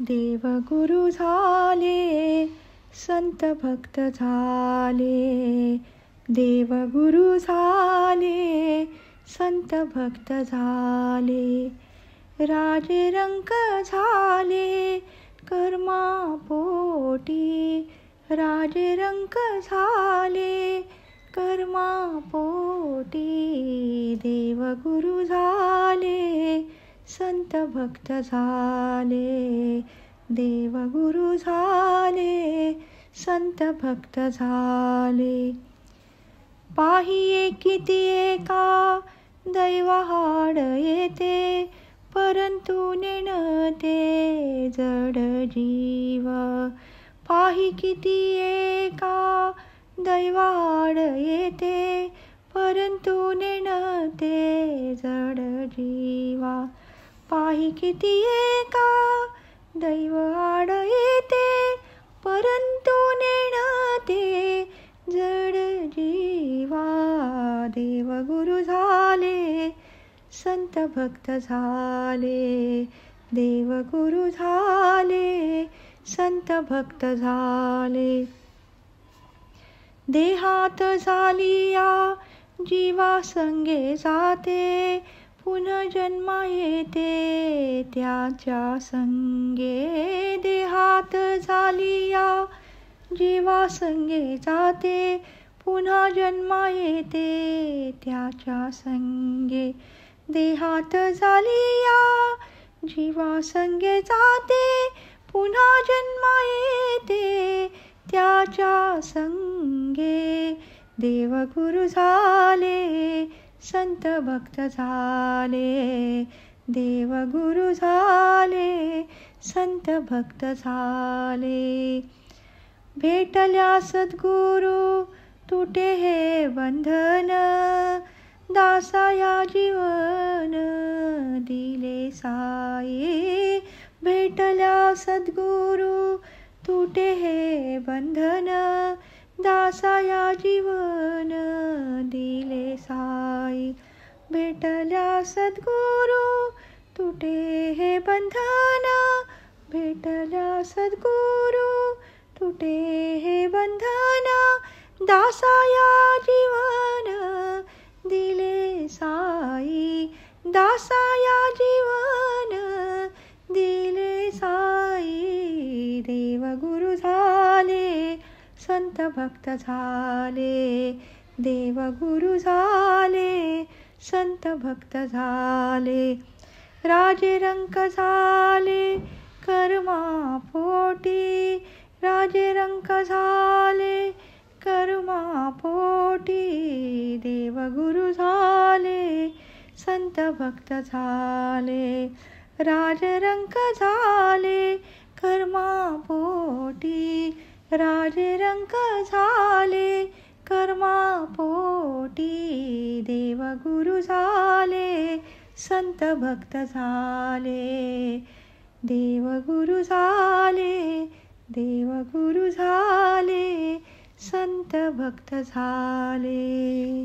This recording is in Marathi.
देवगुरु झाले, संत भक्त झाले. देवगुरु झाले, संत भक्त झाले. राजरंक झाले कर्मापोटी. राजरंक झाले कर्मापोटी. देवगुरु झाले, संत भक्त झाले. देवगुरु झाले, संत भक्त झाले. पाहिये किती एका दैवाहाड येते, परंतु नेणते जड जीव. पाही किती एका दैवाहाड येते, परंतु नेणते जड जीवा. पाही किती एका दैवाहाड येते, परंतु नेणते जड जीवा. देवगुरु झाले, संत भक्त झाले. देवगुरु झाले, संत भक्त झाले. देहात झालिया जीवा संगे जाते, पुनर्जन्मा येते त्याच्या संगे. देहात झालिया जीवा संगे जाते, पुन्हा जन्मा येते त्याच्या संगे. देहात झालिया जीवा संगे जाते, पुन्हा जन्मा येते त्याच्या संगे. देवगुरु झाले, संत भक्त झाले. देवगुरु झाले, संत भक्त झाले. भेटल्या सद्गुरु तुटे हे बंधन, दासाया जीवन दिले साई. भेटल्या सद्गुरु तुटे हे बंधन, दासाया जीवन दिले साई. भेटल्या सद्गुरु तुटे हे बंधन, भेटल्या सद्गुरु तुटे हे बंधन, दासाया जीवन दिले साई. दासाया जीवन दिले साई. देवगुरु झाले, संत भक्त झाले. देवगुरु झाले, संत भक्त झाले. राजरंक झाले कर्मापोटी. राजरंक झाले कर्मापोटी. देवगुरु झाले, संत भक्त झाले. राजरंक झाले कर्मापोटी. राजरंक झाले कर्मापोटी. देवगुरु झाले, संत भक्त झाले. देवगुरु झाले, देवगुरु झाले, संत भक्त झाले.